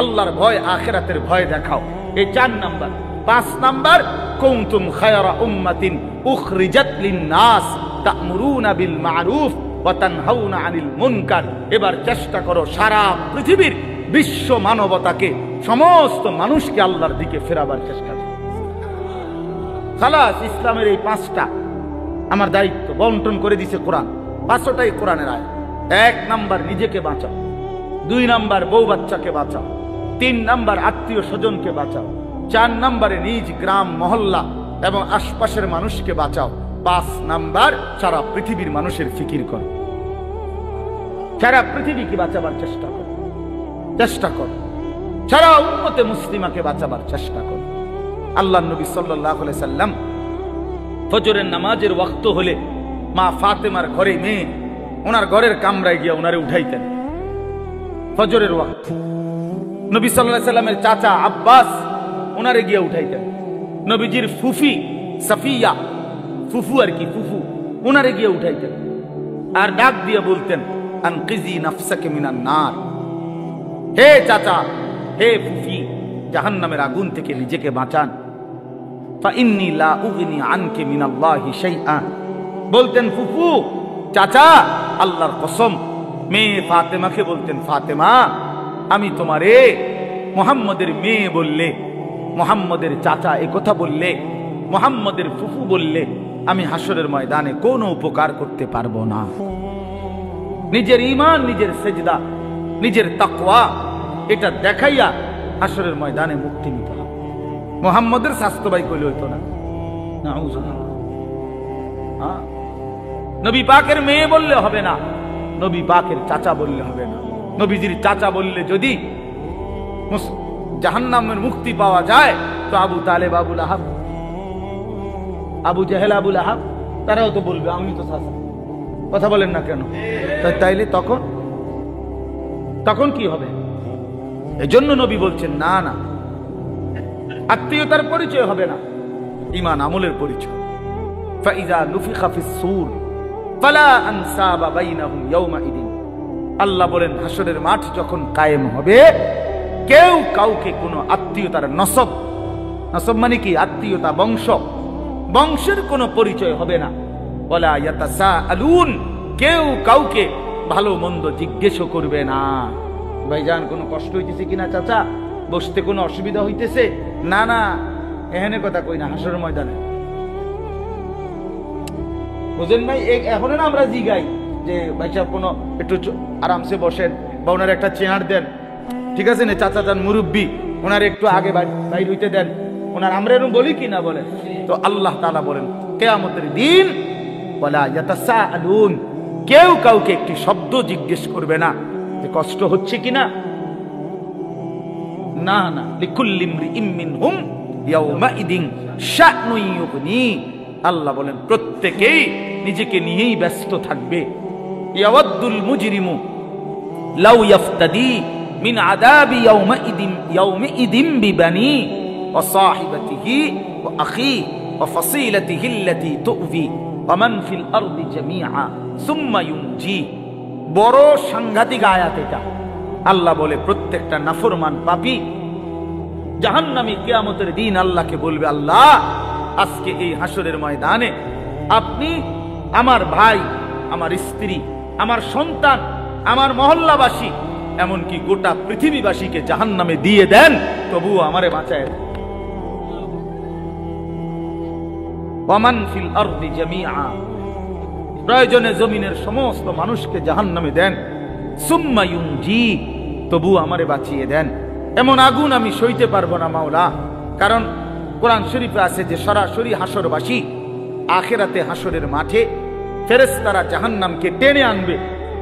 আল্লাহর ভয়, আখিরাতের ভয় দেখাও। এই 4 নাম্বার। 5 নাম্বার কুনতুম খায়রা উম্মাতিন উখরিজাত লিন-নাস তা'মুরুনা বিল মা'রুফ ওয়া তানহাউনা আনিল মুনকার। এবার চেষ্টা করো সারা পৃথিবীর বিশ্ব মানবতাকে, সমস্ত মানুষকে আল্লাহর দিকে ফেরাবার চেষ্টা করো। খালাস, ইসলামের এই 5টা আমার দায়িত্ব বন্টন করে দিয়েছে কোরআন। 5টাই কোরআনের আয়াত। 1 নাম্বার নিজেকে বাঁচাও, 2 নাম্বার বউ বাচ্চাকে বাঁচাও, 3 নাম্বার আত্মীয় স্বজনকে বাঁচাও, 4 নম্বরে নিজ গ্রাম মহল্লা এবং আশপাশের মানুষকে বাঁচাও। 5 নাম্বার সারা পৃথিবীর মানুষের ফিকির করো, সারা পৃথিবীকে বাঁচাবার চেষ্টা করো, সারা উম্মতে মুসলিমাকে বাঁচাবার চেষ্টা করো। আল্লাহর নবী সাল্লাল্লাহু আলাইহি সাল্লাম ফজরের নামাজের ওয়াক্ত হলে মা ফাতেমার ঘরে মেয়ে ওনার ঘরের কামরায় গিয়ে ওনারে উঠাইতেন। ফজরের ওয়াক্ত নবী সাল্লাল্লাহু আলাইহি সাল্লামের চাচা আব্বাস ওনারে গিয়ে উঠাইতেন। নবীজির ফুফি সাফিয়া, ফুফু আর কি, ফুফু ওনারে গিয়ে উঠাইতেন আর ডাক দিয়ে বলতেন, আনকিজি নাফসাকে মিনান নার, হে চাচা, হে ফুফি, জাহান্নামের আগুন থেকে নিজেকে বাঁচান। ফাইন্নী লা উগনি আনকে মিনাল্লাহি শাইআ, বলতেন ফুফু, চাচা, আল্লাহর কসম। মেয়ে ফাতেমাকে বলতেন, ফাতেমা, আমি তোমারে মুহাম্মদের মেয়ে বললে, মুহাম্মদের চাচা এ কথা বললে, মুহাম্মদের ফুফু বললে আমি হাসরের ময়দানে কোনো উপকার করতে পারবো না। নিজের ঈমান, নিজের সেজদা, নিজের তাকওয়া এটা দেখাইয়া হাসরের ময়দানে মুক্তি নিতে হবে। মুহাম্মদের স্বাস্থ্য ভাই কইলে হইতো না। নবী পাকের মেয়ে বললে হবে না, নবী পাকের চাচা বললে হবে না। নবীজির চাচা বললে যদি জাহান্নামের মুক্তি পাওয়া যায় তো আবু তালেব, আবু লাহাব, আবু জেহেল, আবু লাহাব তারাও তো বলবে আমি তো চাচা। কথা বলেন না কেন? তাইলে তখন কি হবে? এজন্য নবী বলছেন, না না, আত্মীয়তার পরিচয় হবে না, ঈমান আমলের পরিচয়। ফাইজা নুফিখা ফিস সূর ফালা আনসাবা বাইনাহুম ইয়াওমাইদিন, আল্লাহ বলেন হাসরের মাঠ যখন কায়েম হবে কেউ কাউকে কোনো আত্মীয়তার নসব মানে কি? আত্মীয়তা, বংশের কোনো পরিচয় হবে না। ওয়ালা ইয়াতাসাআলুন, কেউ কাউকে ভালো মন্দ জিজ্ঞেসও করবে না। ভাইজান কোনো কষ্ট হইতেছে কিনা চাচা, বসতে কোনো অসুবিধা হইতেছে? না না, এখানে কথা কই না, হাসরের ময়দানে। বুঝেন ভাই? এখন না আমরা জিগাই যে ভাই সাহেব কোনো একটু আরামসে বসেন বা ওনার একটা চেয়ার দেন, ঠিক আছে না, চাচা যান মুরব্বী, ওনার একটু আগে বাইর হইতে দেন, ওনার আমরা এরকম বলি কি না বলেন? তো আল্লাহ তাআলা বলেন কিয়ামতের দিন ওয়ালা ইয়াতাসাআলুন, কেউ কাউকে একটি শব্দ জিজ্ঞেস করবে না যে কষ্ট হচ্ছে কিনা। না না, লিকুল্লি ইমরিইম মিনহুম ইয়াওমাইদিন শা'নুন ইউগনি, আল্লাহ বলেন প্রত্যেকেই নিজেকে নিয়েই ব্যস্ত থাকবে। ইয়াওয়াদ্দুল মুজরিমু লাউ ইয়াফতাদি মিন আযাবি ইয়াওমাইদিন বিবানি ওয়া সাহিবাতিহি ওয়া আখি ওয়া ফাসিলাতিহি আল্লাতী তু'ভি ওয়া মান ফিল আরদি জামিআ সুম্মা ইউনজি। বড় সাংঘাতিক আয়াত এটা। আল্লাহ বলে প্রত্যেকটা নাফরমান পাপী জাহান্নামী কিয়ামতের দিন আল্লাহকে বলবে, আল্লাহ আজকে এই হাসরের ময়দানে আপনি আমার ভাই, আমার স্ত্রী, আমার সন্তান, আমার মহল্লাবাসী, এমনকি গোটা পৃথিবীবাসীকে জাহান্নামে দিয়ে দেন, তবুও আমারে বাঁচায়। ওয়ামান ফিল আরদি জামিআ, প্রয়োজনে জমিনের সমস্ত মানুষকে জাহান্নামে দেন, সুম্মা ইউনজি, তবুও আমারে বাঁচিয়ে দেন। এমন আগুন আমি সইতে পারবো না মাওলা। কারণ কোরআন শরীফে আছে যে সরাসরি হাসরবাসী আখিরাতে হাসরের মাঠে ফেরেশতারা জাহান্নামকে টেনে আনবে।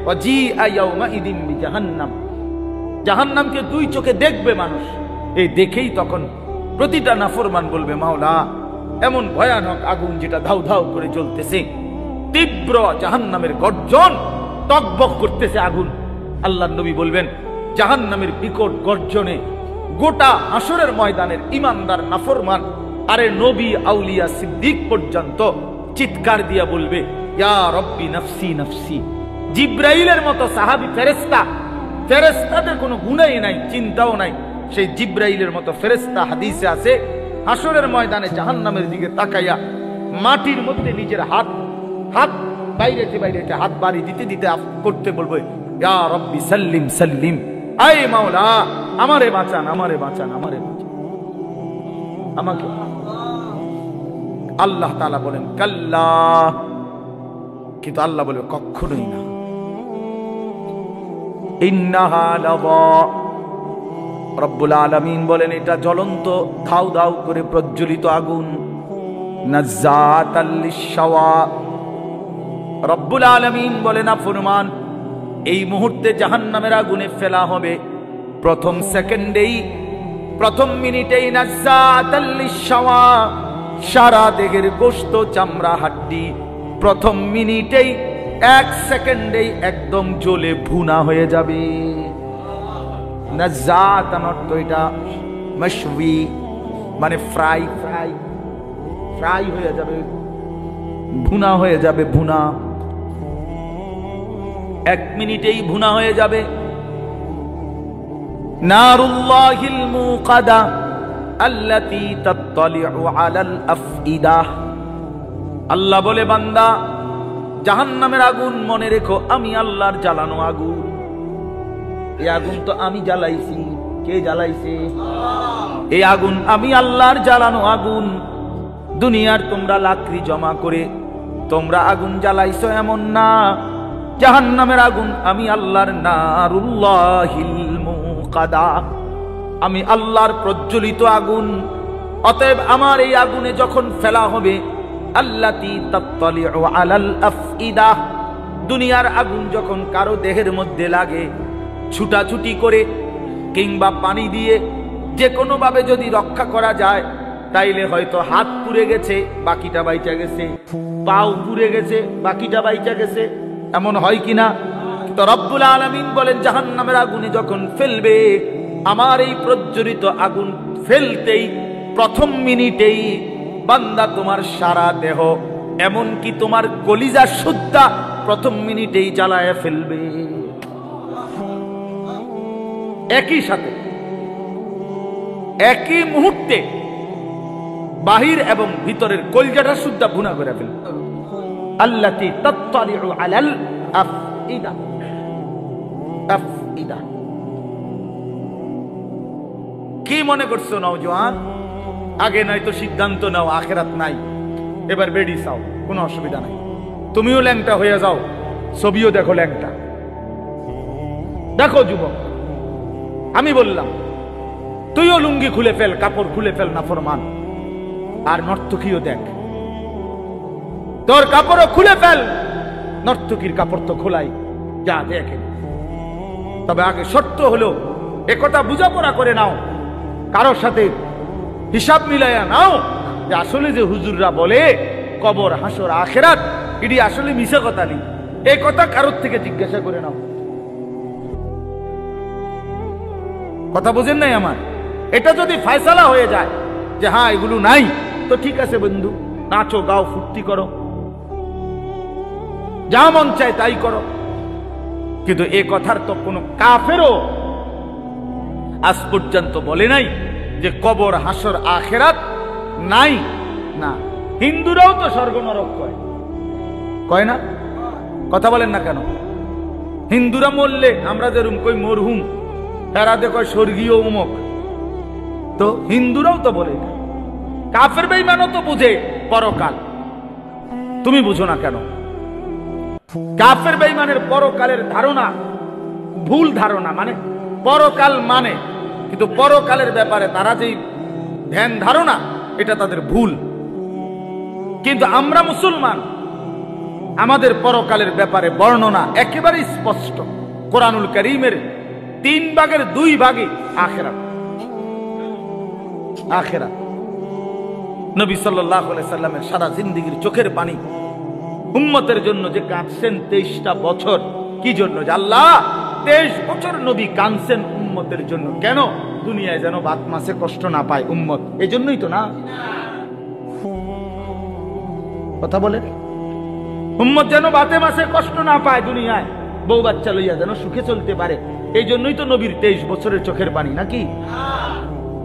ওয়াজিআ ইয়াওমাইদিন বিজাহান্নাম, জাহান্নামকে 2 চোখে দেখবে মানুষ। এই দেখেই তখন প্রতিটা নাফরমান বলবে, মাওলা এমন ভয়ানক আগুন যেটা ধাউ ধাউ করে জ্বলতেছে, তীব্র জাহান্নামের গর্জন, টকবক করতেছে আগুন। আল্লাহর নবী বলবেন জাহান্নামের বিকট গর্জনে গোটা হাসরের ময়দানের ইমানদার নাফরমান আরে নবী, আউলিয়া, সিদ্দিক পর্যন্ত চিৎকার দিয়া বলবে, ইয়া রব্বি নফসি নফসি। জিব্রাইলের মতো সাহাবী ফেরেশতাদের কোনো গুনাহই নাই, চিন্তাও নাই। সেই জিব্রাইলের মতো ফেরেশতা হাদিসে আছে হাসরের ময়দানে জাহান্নামের দিকে তাকাইয়া মাটির মধ্যে নিজের হাত বাইরেতে হাত বাড়ি দিতে দিতে করতে বলবে, ইয়া রব্বি সাল্লিম সাল্লিম, আয় মাওলা আমারে বাঁচান, আমারে বাঁচান, আমারে বাঁচান, আমাকে। আল্লাহ তাআলা বলেন কাল্লা, কিন্তু আল্লাহ বলে কখনোই না। ইন্নাহা লাযা, রব্বুল আলামিন বলেন এটা জ্বলন্ত ধাউ ধাউ করে প্রজ্বলিত আগুন, নাজ্জাতাল লিশ-শাওয়া। রব্বুল আলামিন বলেন আফরমান এই মুহূর্তে জাহান্নামের আগুনে ফেলা হবে, প্রথম সেকেন্ডেই, প্রথম মিনিটেই নাজ্জাতাল লিশ-শাওয়া, সারা দেহের গোশত চামড়া হাড্ডি প্রথম মিনিটেই, এক সেকেন্ডেই একদম জ্বলে ভুনা হয়ে যাবে। নাজ্জাতান অর্থ এটা মাশওয়ি, মানে ফ্রাই ফ্রাই ফ্রাই হয়ে যাবে, ভুনা হয়ে যাবে, ভুনা এক মিনিটেই ভুনা হয়ে যাবে। নারুল্লাহিল মুকাদা আল্লাতী তাত্তালিউ আলাল আফইদাহ। আল্লাহ বলে বান্দা জাহান্নামের আগুন মনে রেখো আমি আল্লাহর জ্বালানো আগুন। এই আগুন তো আমি জ্বালাইছি। কে জ্বালাইছে? এই আগুন আমি আল্লাহর জ্বালানো আগুন। দুনিয়ার তোমরা লাকড়ি জমা করে তোমরা আগুন জ্বালাইছো এমন না, জাহান্নামের আগুন আমি আল্লাহর, নারুল্লাহিল মুকাদা, আমি আল্লাহর প্রজ্বলিত আগুন। অতএব আমার এই আগুনে যখন ফেলা হবে, আল্লাতী তাত্তালিউ আলাল আফইদা, দুনিয়ার আগুন যখন কারো দেহের মধ্যে লাগে, ছুটাছুটি করে কিংবা পানি দিয়ে যে কোনো ভাবে যদি রক্ষা করা যায়, তাইলে হয়তো হাত পুড়ে গেছে বাকিটা বাইচা গেছে, পাও পুড়ে গেছে বাকিটা বাইচা গেছে, এমন হয় কিনা? তো রব্বুল আলামিন বলেন জাহান্নামের আগুনে যখন ফেলবে, আমার এই প্রজ্বলিত আগুন ফেলতেই প্রথম মিনিটেই বান্দা তোমার সারা দেহ, এমনকি তোমার কলিজা সুদ্ধা প্রথম মিনিটেই জ্বালায় ফেলবে। একই সাথে একই মুহূর্তে বাহির এবং ভিতরের কলিজাটা সুদ্ধা ভুনা করে ফেলবে। আল্লাতী তাত্তালিউ আলাল আফইদা, আফইদা। কি মনে করছো নওজোয়ান? আগে নয়তো সিদ্ধান্ত নাও আখেরাত নাই, এবার বেডি চাও, কোনো অসুবিধা নাই। তুমিও ল্যাংটা হয়ে যাও, ছবিও দেখো ল্যাংটা। দেখো যুবক, আমি বললাম তুইও লুঙ্গি খুলে ফেল, কাপড় খুলে ফেল, নাফরমান। আর নর্তকীও দেখ, তোর কাপড়ও খুলে ফেল, নর্তকীর কাপড় তো খোলাই, যা দেখে। তবে আগে শর্ত হলো একথা বুঝাপড়া করে নাও, কারোর সাথে হিসাব মিলাইয়া নাও যে আসলে যে হুজুররা বলে কবর হাসর আখেরাত, এটি আসলে মিশা কথা নেই। এই কথা কারোর থেকে জিজ্ঞাসা করে নাও। কথা বুঝেন নাই আমার? এটা যদি ফয়সালা হয়ে যায় যে হ্যাঁ এগুলো নাই, তো ঠিক আছে বন্ধু, নাচো গাও ফুর্তি করো, যা মন চায় তাই করো। কিন্তু এ কথার তো কোনো কাফেরও আজ পর্যন্ত বলে নাই যে কবর হাসর আখেরাত নাই। না, হিন্দুরাও তো স্বর্গ নরক কয়, কয় না? কথা বলেন না কেন? হিন্দুরা মরলে আমরা যেরকম কই মরহুম, তারা কয় স্বর্গীয় উমক। তো হিন্দুরাও তো বলে, কাফের বেঈমানও তো বুঝে পরকাল, তুমি বুঝো না কেন? কাফের বেঈমানের পরকালের ধারণা ভুল ধারণা, মানে পরকাল মানে, কিন্তু পরকালের ব্যাপারে তারা যেই ধ্যান ধারণা, এটা তাদের ভুল। কিন্তু আমরা মুসলমান, আমাদের পরকালের ব্যাপারে বর্ণনা একেবারে স্পষ্ট। কোরআনুল কারীমের 3 ভাগের 2 ভাগে আখিরাত। আখিরাত নবী সাল্লাল্লাহু আলাইহি সাল্লামের সারা জিন্দেগীর চোখের পানি উম্মতের জন্য যে কাঁদছেন 23টা বছর। কি জন্য? যে আল্লাহ 23 বছর নবী কাঁদছেন উম্মতের জন্য। কেন? দুনিয়ায় যেন বাত মাসে কষ্ট না পায় উম্মত, এই জন্যই তো না? কথা বলে, উম্মত যেন বাতে মাসে কষ্ট না পায়, দুনিয়ায় বউ বাচ্চা লইয়া যেন সুখে চলতে পারে, এই জন্যই তো নবীর 23 বছরের চোখের পানি, নাকি?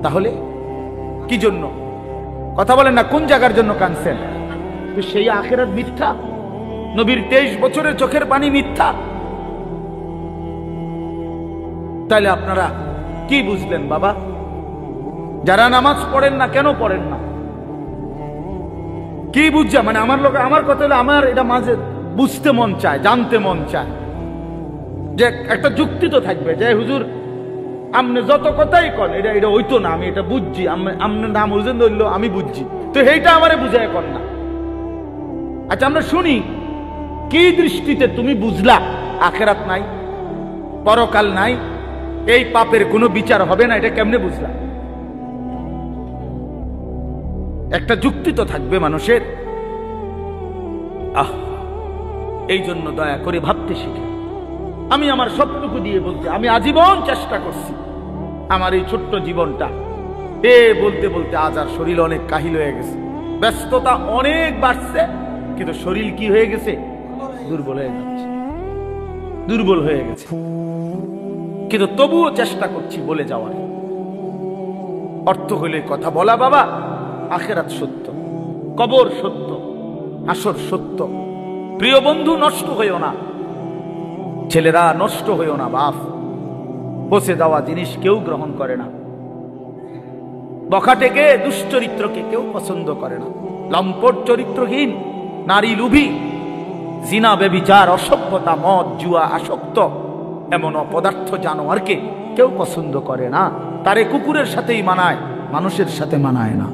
তাহলে কি জন্য? কথা বলেন না, কোন জায়গার জন্য কাঁদছেন? সেই আখিরাত মিথ্যা, নবীর 23 বছরের চোখের পানি মিথ্যা। তাইলে আপনারা কি বুঝলেন বাবা? যারা নামাজ পড়েন না, কেন পড়েন না? কি বুঝছে? মানে আমার লোক, আমার কথা হলো, আমার এটা মাঝে বুঝতে মন চায়, জানতে মন চায় যে একটা যুক্তি তো থাকবে যে হুজুর আমনে যত কথাই কন এটা এটা হইতো না, আমি এটা বুঝছি, আমনে নাম বুঝেন ধরলো আমি বুঝছি, তো এইটা আমারে বুঝায় কর না। আচ্ছা আমরা শুনি, কি দৃষ্টিতে তুমি বুঝলা আখেরাত নাই, পরকাল নাই, এই পাপের কোনো বিচার হবে না, এটা কেমনে বুঝলা? একটা যুক্তি তো থাকবে মানুষের। এই জন্য দয়া করে ভাবতে শিখে। আমি আমার সবটুকু দিয়ে বলতে, আমি আজীবন চেষ্টা করছি আমার এই ছোট্ট জীবনটা বলতে বলতে আজ আর শরীর অনেক কাহিল হয়ে গেছে, ব্যস্ততা অনেক বাড়ছে, কিন্তু শরীর কি হয়ে গেছে? দুর্বল হয়ে যাচ্ছে, দুর্বল হয়ে গেছে। কিন্তু তবুও চেষ্টা করছি বলে যাওয়ার। অর্থ হইলে কথা বলা, বাবা আখেরাত সত্য, কবর সত্য, আসর সত্য। প্রিয় বন্ধু নষ্ট হইও না, ছেলেরা নষ্ট হইও না। বাপ পচে যাওয়া জিনিস কেউ গ্রহণ করে না, বখাটেকে দুশ্চরিত্রকে কেউ পছন্দ করে না, লম্পট চরিত্রহীন নারী লুভী, জিনা বেবিচার অসভ্যতা মদ জুয়া আসক্ত এমন অপদার্থ জানোয়ারকে কেউ পছন্দ করে না। তারে কুকুরের সাথেই মানায়, মানুষের সাথে মানায় না।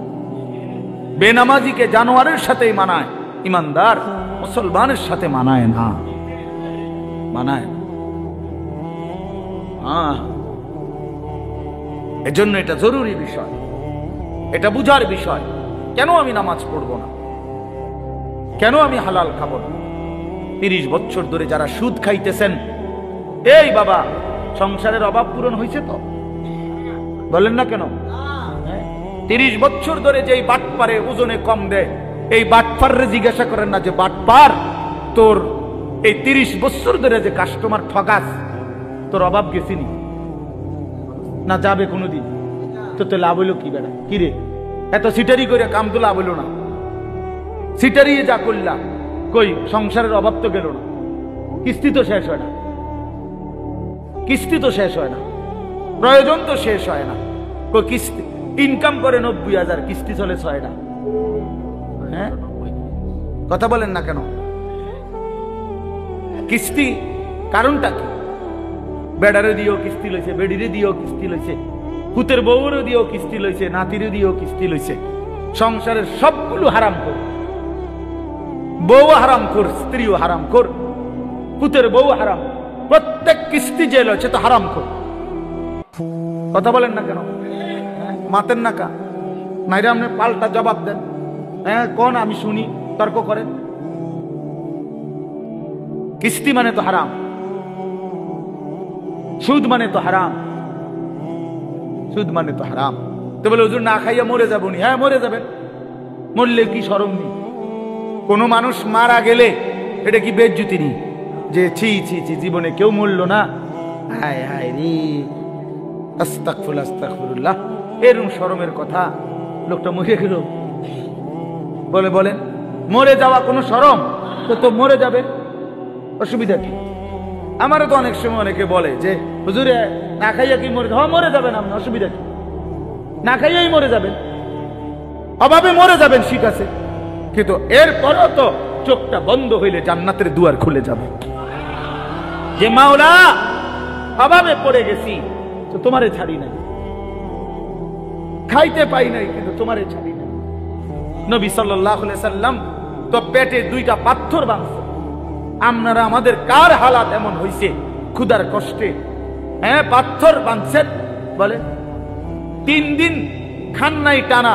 বেনামাজিকে জানোয়ারের সাথেই মানায়, ইমানদার মুসলমানের সাথে মানায় না, মানায় না। এজন্য এটা জরুরি বিষয়, এটা বুঝার বিষয়। কেন আমি নামাজ পড়বো না, কেন আমি হালাল খাবো না? 30 বছর ধরে যারা সুদ খাইতেছেন, এই বাবা সংসারের অভাব পূরণ হয়েছে তো? বলেন না কেন? 30 বছর ধরে যেই বাটপারে ওজনে কম দেয়, এই বাটপারে জিজ্ঞাসা করেন না যে বাটপার তোর এই 30 বছর ধরে যে কাস্টমার ঠকাস, তোর অভাব গেছিনি না যাবে কোনোদিন? তো লাভ হইলো কি বেড়া? কিরে এত সিটারি করে কাম তো লাভ হইলো না, সিটারি যা করলাম, কই সংসারের অভাব তো গেল না, কিস্তি তো শেষ হয় না, কিস্তি তো শেষ হয় না, প্রয়োজন তো শেষ হয় না। কই কিস্তি ইনকাম করে 90,000, কিস্তি চলে 6 না। হ্যাঁ কথা বলেন না কেন? কিস্তি কারণটা কি? বেড়ারে দিয়েও কিস্তি লইছে, বেড়িরে দিয়েও কিস্তি লইছে, পুতের বউরে দিয়েও কিস্তি লইছে, নাতিরে দিয়েও কিস্তি লইছে। সংসারের সবগুলো হারাম কর, বউ হারাম কর, স্ত্রীও হারাম কর, পুতের বউ হারাম, প্রত্যেক কিস্তি যে লইছে তো হারাম কর। কথা বলেন না কেন? মাতেন না কা নাইরে আপনি পাল্টা জবাব দেন। হ্যাঁ কোন আমি শুনি, তর্ক করেন। কিস্তি মানে তো হারাম, সুদ মানে তো হারাম, সুদ মানে তো হারাম। তো বলে হুজুর না খাইয়া মরে যাবো নি? হ্যাঁ মরে যাবেন, মরলে কি শরম নি? কোন মানুষ মারা গেলে এটা কি বেজ্জতি নি যে ছি ছি ছি জীবনে কেউ মরলো না, হায় হায় রে আস্তাগফিরুল্লাহ আস্তাগফিরুল্লাহ, এরকম শরমের কথা? লোকটা মরে গেল বলে বলেন মরে যাওয়া কোনো শরম? তো মরে যাবে, অসুবিধা কি? আমারও তো অনেক সময় অনেকে বলে যে হুজুরে না খাইয়া কি মরে? হ্যাঁ মরে যাবেন আপনি, অসুবিধা কি? না খাইয়াই মরে যাবেন, অভাবে মরে যাবেন, ঠিক আছে, কিন্তু এরপরও তো চোখটা বন্ধ হইলে জান্নাতের দুয়ার খুলে যাবে। যে মাওলা অভাবে পড়ে গেছি তো তোমারে ছাড়ি নাই, খাইতে পাই নাই কিন্তু তোমারে ছাড়ি নাই। নবী সাল্লাল্লাহু আলাইহি সাল্লাম তো পেটে 2টা পাথর বাঁধছে। আপনারা আমাদের কার হালাত এমন হইছে ক্ষুধার কষ্টে? হ্যাঁ পাথর বাঁধছেন বলে 3 দিন খান নাই টানা,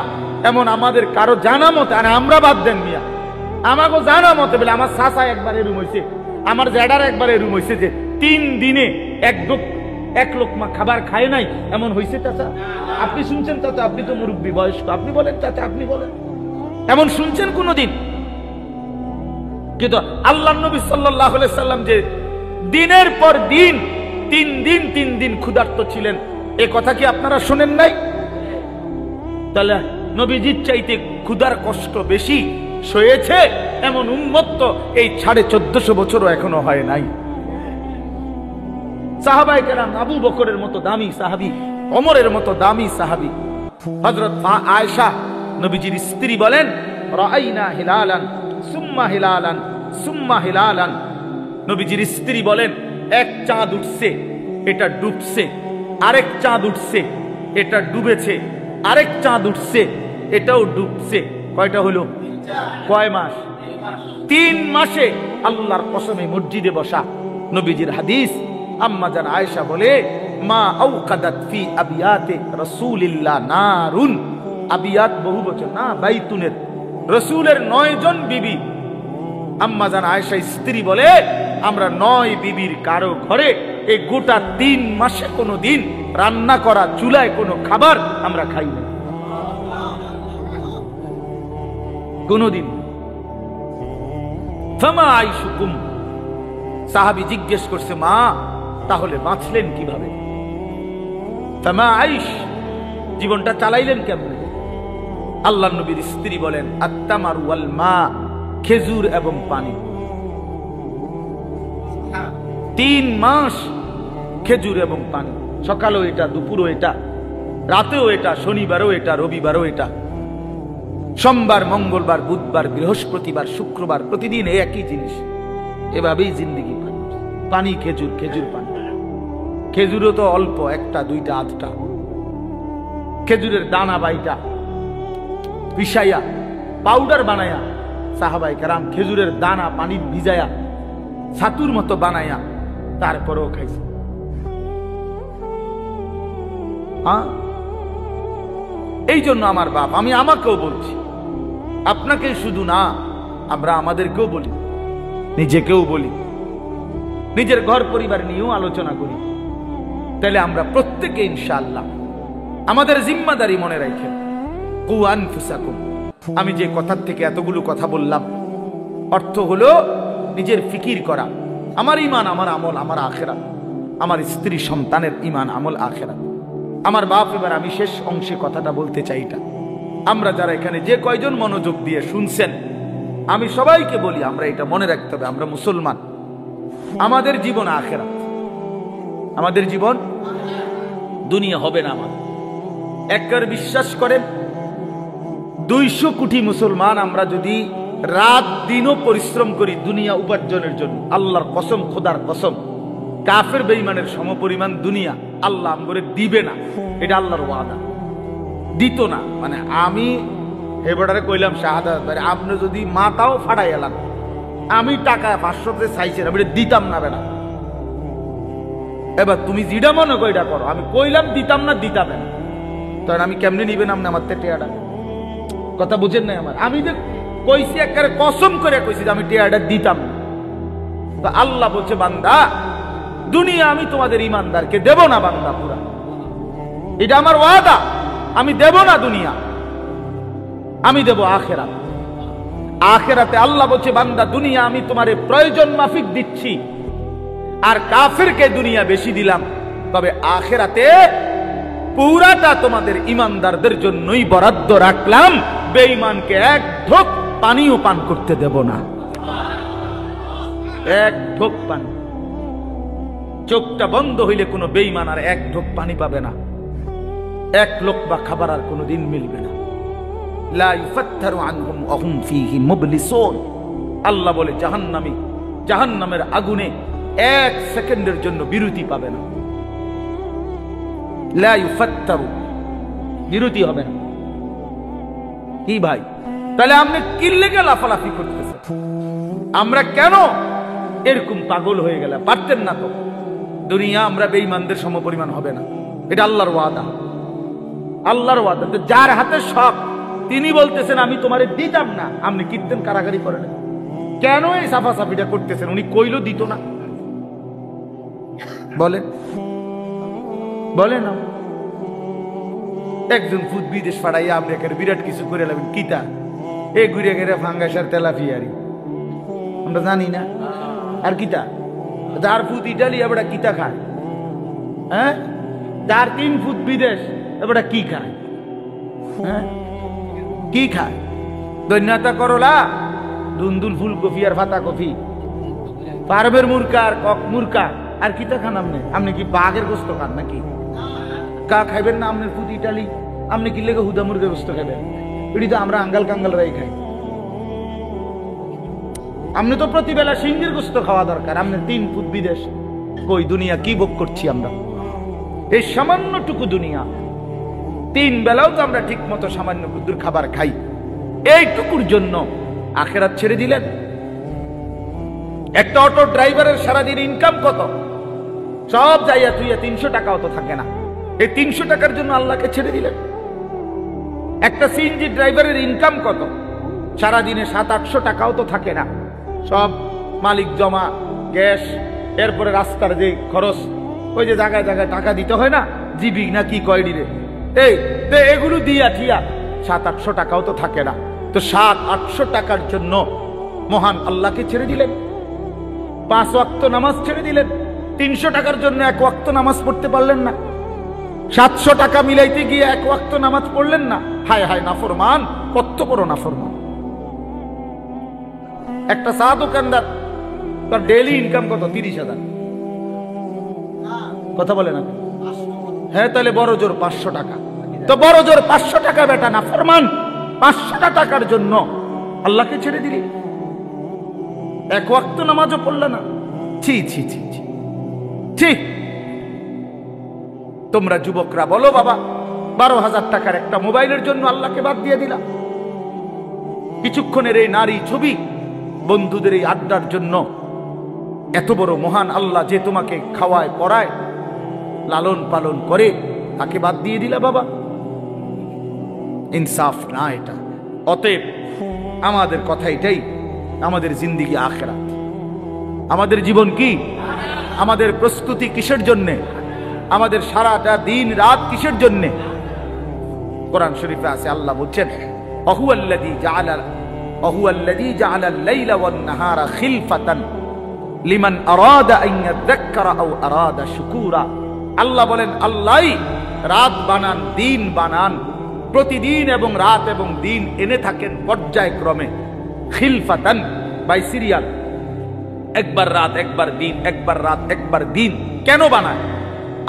এমন আমাদের কারো জানা মতে, আর আমরা বাদ দেন মিয়া, আমাকে জানা মতে বলে আমার চাচা একবার এরুম হয়েছে, আমার জ্যাডার একবার এরুম হয়েছে যে 3 দিনে এক লোকমা খাবার খায় নাই, এমন হয়েছে চাচা? আপনি শুনছেন চাচা? আপনি তো মুরব্বী বয়স্ক, আপনি বলেন চাচা, আপনি বলেন এমন শুনছেন কোনদিন? কিন্তু আল্লাহ নবী সাল্লাল্লাহু আলাইহি সাল্লাম যে দিনের পর দিন 3 দিন ক্ষুধার্ত ছিলেন, এ কথা কি আপনারা শুনেন নাই? তাহলে নবীজির চাইতে ক্ষুধার কষ্ট বেশি সয়েছে এমন উম্মত তো এই 1450 বছরও এখনো হয় নাই। সাহাবায়ে কেরাম, আবু বকরের মতো দামি সাহাবী, ওমরের মতো দামি সাহাবী, হযরত আয়েশা নবীজির স্ত্রী বলেন রাআইনা হিলালান সুম্মা হিলালান সুম্মা হিলালান। নবীজির স্ত্রী বলেন এক চাঁদ উঠছে, এটা ডুবছে, আরেক চাঁদ উঠছে, এটা ডুবেছে, আরেক চাঁদ উঠছে, এটাও ডুবছে। কয়টা হলো? কয় মাস? 3 মাসে আল্লাহর কসমে মসজিদে বসা। নবীজির হাদিস, আম্মা জান আয়েশা বলে, মা আওকাদাত ফি আবিয়াতে রাসূলিল্লাহ নারুন। আবিয়াত বহু বচন না, বাইতুনের। রাসূলের 9 জন বিবি। আম্মা জান আয়েশা স্ত্রী বলে, আমরা 9 বিবির কারো ঘরে এই গোটা 3 মাসে কোনো দিন রান্না করা চুলায় কোনো খাবার আমরা খাই না, কোনদিন। ফামা আইশুকুম, সাহাবী জিজ্ঞেস করছে, মা তাহলে বাঁচলেন কিভাবে? ফামা আইশ, জীবনটা চালাইলেন কেমনে? আল্লাহর নবীর স্ত্রী বলেন, আত্তামারু ওয়াল মা, খেজুর এবং পানি। 3 মাস খেজুর এবং পানি, সকালেও এটা, দুপুরও এটা, রাতেও এটা, শনিবারও এটা, রবিবারও এটা, সোমবার, মঙ্গলবার, বুধবার, বৃহস্পতিবার, শুক্রবার, প্রতিদিন একই জিনিস। এভাবেই জিন্দেগি পানি, খেজুর, খেজুর, পানি। খেজুরও তো অল্প, 1টা 2টা 8টা। খেজুরের দানা বাইটা পিসাইয়া পাউডার বানায়া সাহাবায়ে কেরাম খেজুরের দানা পানি ভিজায়া ছাতুর মতো বানায়া তারপরেও খাইছে। এই জন্য আমার বাপ, আমি আমাকেও বলছি, আপনাকে শুধু না, আমরা আমাদেরকেও বলি, নিজেকেও বলি, নিজের ঘর পরিবার নিয়েও আলোচনা করি। তাহলে আমরা প্রত্যেকে ইনশাআল্লাহ আমাদের জিম্মাদারি মনে রাখেন। কু আনফুসাকুম, আমি যে কথার থেকে এতগুলো কথা বললাম, অর্থ হলো নিজের ফিকির করা। আমার ঈমান, আমার আমল, আমার আখিরাত, আমার স্ত্রী সন্তানের ঈমান, আমল, আখিরাত, আমার বাপ। এবার আমি শেষ অংশে কথাটা বলতে চাই, এটা আমরা যারা এখানে যে কয়জন মনোযোগ দিয়ে শুনছেন, আমি সবাইকে বলি, আমরা এটা মনে রাখতে হবে, আমরা মুসলমান, আমাদের জীবন আখিরাত, আমাদের জীবন দুনিয়া হবে না। আমাদের একবার বিশ্বাস করেন, 200 কোটি মুসলমান আমরা যদি রাত দিনও পরিশ্রম করি দুনিয়া উপার্জনের জন্য, আল্লাহর কসম, খোদার কসম, কাফের বেঈমানের সমপরিমাণ দুনিয়া আল্লাহ আমগরে দিবে না। এটা আল্লাহর ওয়াদা, দিত না। মানে আমি হেবড়ারে কইলাম শাহাদাত, আপনি যদি মাথাও ফাড়াই এলাম, আমি টাকা 500 চাইছি না, দিতাম না বেটা। এবার তুমি যেটা মনে করো এটা করো, আমি কইলাম দিতাম না, দিতাম না, তখন আমি কেমনে নিবেন আপনি আমার টেয়াটা? কথা বুঝেন নাই আমার? আমি যে কইছি, একেবারে কসম করে কইছি যে আমি টেয়াটা দিতাম না। তো আল্লাহ বলছে, বান্দা দুনিয়া আমি তোমাদের ইমানদারকে দেব না বান্দা, পুরা এটা আমার ওয়াদা, আমি দেব না দুনিয়া, আমি দেব আখিরাত। আখিরাতে আল্লাহ বলছে, বান্দা দুনিয়া আমি তোমারে প্রয়োজন মাফিক দিচ্ছি, আর কাফেরকে দুনিয়া বেশি দিলাম, তবে আখিরাতে পুরাটা তোমাদের ইমানদারদের জন্যই বরাদ্দ রাখলাম, বেঈমানকে এক ঢোক পানিও পান করতে দেব না, এক ঢোক পানি। চোখটা বন্ধ হইলে কোনো বেঈমান আর এক ঢোক পানি পাবে না, এক লোকমা খাবার আর কোনোদিন মিলবে না। লা ইফাত্তারু আনহুম ওয়া হুম ফীহি মুবলিসুন। আল্লাহ বলে, জাহান্নামী জাহান্নামের আগুনে 1 সেকেন্ডের জন্য বিরতি পাবে না। লা ইফাত্তারু, বিরতি হবে না। কি ভাই, তাহলে আপনি কি লেগে লাফালাফি করতেছেন? আমরা কেন এরকম পাগল হয়ে গেলাম? পারতেন না তো? দুনিয়া আমরা বেঈমানদের সমপরিমাণ হবে না, এটা আল্লাহর ওয়াদা, আল্লাহর ওয়াদা। তো যার হাতে সব, তিনি বলতেছেন আমি তোমারে দিতাম না, আপনি কীর্তন কারাগারি করেন কেন? এই সাফাসাফিটা করতেছেন, উনি কইলো দিত না? বলেন বলেন। একজন ফুট বিদেশ ফাড়াইয়া আপনি এখানে বিরাট কিছু করে লাগবেন, কিতা এই ঘুরে ঘেরে ফাঙ্গাসার তেলাপিয়ারি আমরা জানি না, আর কিতা যার ফুট ইটালি এবার কিতা খায়, হ্যাঁ, যার 3 ফুট বিদেশ এবার কি খায়, হ্যাঁ কি খায়? দৈন্যতা করলা, দুন্দুল ফুলকপি আর পাতা কপি, পারবের মুরকা আর কক মুরকা, আর কিতা খান আপনি? আপনি কি বাঘের গোস্ত খান নাকি? কা খাইবেন না আপনার ফুট ইটালি? আপনি কি লেগে হুদা মুরগের গোস্ত খাবেন? এটি তো আমরা আঙ্গাল কাঙ্গালরাই খাই। আপনি তো প্রতিবেলা সিংহের গোস্ত খাওয়া দরকার, আপনার 3 ফুট বিদেশ। কই দুনিয়া কি ভোগ করছি আমরা? এই সামান্যটুকু দুনিয়া, 3 বেলাও তো আমরা ঠিক মতো সামান্য কুদ্দুর খাবার খাই, এইটুকুর জন্য আখিরাত ছেড়ে দিলেন। একটা অটো ড্রাইভারের সারাদিন ইনকাম কত? সব যাইয়া তুইয়া 300 টাকাও তো থাকে না, এই 300 টাকার জন্য আল্লাহকে ছেড়ে দিলেন। একটা সিএনজি ড্রাইভারের ইনকাম কত? সারাদিনে 700-800 টাকাও তো থাকে না, সব মালিক জমা, গ্যাস, এরপরে রাস্তার যে খরচ, ওই যে জায়গায় জায়গায় টাকা দিতে হয় না, জিবি না কি কয় দিলে, এগুলো দিয়া ঠিয়া 700-800 টাকাও তো থাকে না। তো 700-800 টাকার জন্য মহান আল্লাহকে ছেড়ে দিলেন, 5 ওয়াক্ত নামাজ ছেড়ে দিলেন, 300 টাকার জন্য 1 ওয়াক্ত নামাজ পড়তে পারলেন না, 700 টাকা মিলাইতে গিয়ে 1 ওয়াক্ত নামাজ পড়লেন না। হায় হায় নাফরমান, কত বড় নাফরমান। একটা চা দোকানদার, তার ডেইলি ইনকাম কত? 30,000। কথা বলে না? হ্যাঁ, তাহলে বড় জোর 500 টাকা। তো বড় জোর 500 টাকা বেটা নাফরমান, 500 টাকার জন্য আল্লাহকে ছেড়ে দিলি, 1 ওয়াক্ত নামাজও পড়ল না। ছি ছি ছি ছি ছি। তোমরা যুবকরা বলো বাবা, 12,000 টাকার একটা মোবাইলের জন্য আল্লাহকে বাদ দিয়ে দিলা। কিছুক্ষণের এই নারী ছবি, বন্ধুদের এই আড্ডার জন্য এত বড় মহান আল্লাহ যে তোমাকে খাওয়ায় পড়ায় লালন পালন করে, তাকে বাদ দিয়ে দিলা বাবা। ইনসাফ না এটা। অতএব আমাদের কথা এটাই, আমাদের জিন্দেগি আখিরাত, আমাদের জীবন কি, আমাদের প্রস্তুতি কিসের জন্যে, আমাদের সারাটা দিন রাত কিসের জন্যে? কোরআন শরীফে আছে, আল্লাহ বলছেন অহুয়াল্লাযী জাআলাল লাইলা ওয়ান নাহারা খিলফাতান লিমান আরাদা আন ইয়াযাক্কারা আও আরাদা শুকুরা। আল্লাহ বলেন, আল্লাহই রাত বানান, দিন বানান, প্রতিদিন এবং রাত এবং দিন এনে থাকেন পর্যায়ক্রমে। খিলফাতান বাই সিরিয়াল, একবার রাত একবার দিন, একবার রাত একবার দিন। কেন বানায়?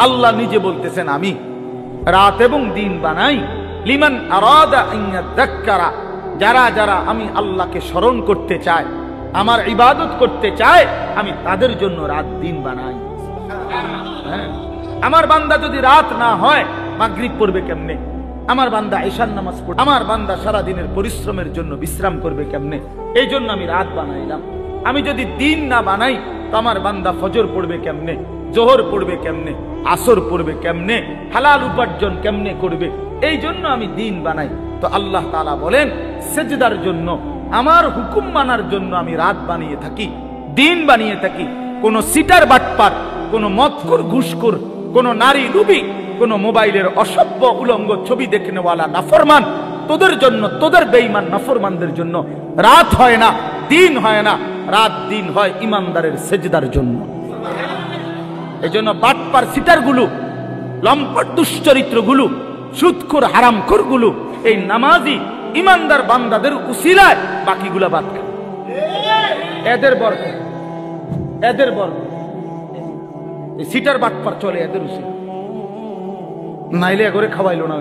আল্লাহ নিজে বলতেছেন, আমি রাত এবং দিন বানাই লিমান আরাদা আন ইয়াযাক্কারা, যারা যারা আমি আল্লাহকে স্মরণ করতে চায়, আমার ইবাদত করতে চায়, আমি তাদের জন্য রাত দিন বানাই। আমার বান্দা যদি রাত না হয়, মাগরিব পড়বে কেমনে? আমার বান্দা ঈশার নামাজ পড়বে, আমার বান্দা সারা দিনের পরিশ্রমের জন্য বিশ্রাম করবে কেমনে? এই জন্য আমি রাত বানাইলাম। আমি যদি দিন না বানাই, তো আমার বান্দা ফজর পড়বে কেমনে, জোহর পড়বে কেমনে, আসর পড়বে কেমনে, হালাল উপার্জন কেমনে করবে? এই জন্য আমি দিন বানাই। তো আল্লাহ তাআলা বলেন, সেজদার জন্য, আমার হুকুম মানার জন্য আমি রাত বানিয়ে থাকি, দিন বানিয়ে থাকি। কোন সিটার বাটপার, কোন মদখোর ঘুষখোর, কোন নারী লুবি, কোন মোবাইলের অসভ্য উলঙ্গ ছবি দেখনেওয়ালা নাফরমান, তোদের জন্য, তোদের বেঈমান নাফরমানদের জন্য রাত হয় না, দিন হয় না। রাত দিন হয় ইমানদারের সেজদার জন্য। এই জন্য বাটপার সিটার গুলো, লম্পট দুশ্চরিত্র গুলো, সুদখোর হারামখোর গুলো এই নামাজি ইমানদার বান্দাদের উসিলায় বাকিগুলা বাদ খায়। এদের বরকত, এদের বরকত, এই সিটার বাটপার চলে এদের উসিলা, নাইলে এগরে খাওয়াইলো না।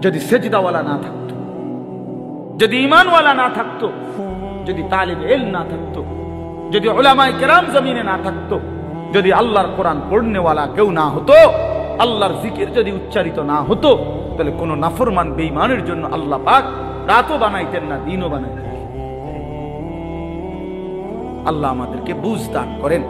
যদি সেজদাওয়ালা না থাকতো, যদি ঈমানওয়ালা না থাকতো, যদি তালিবে ইলম না থাকতো, যদি উলামায়ে কেরাম জমিনে না থাকতো, যদি আল্লাহর কোরআন পড়নেওয়ালা কেউ না হতো, আল্লাহর জিকির যদি উচ্চারিত না হতো, তাহলে কোন নাফরমান বেঈমানের জন্য আল্লাহ পাক রাতও বানাইতেন না, দিনও বানাইতেন। আল্লাহ আমাদেরকে বুঝ দান করেন।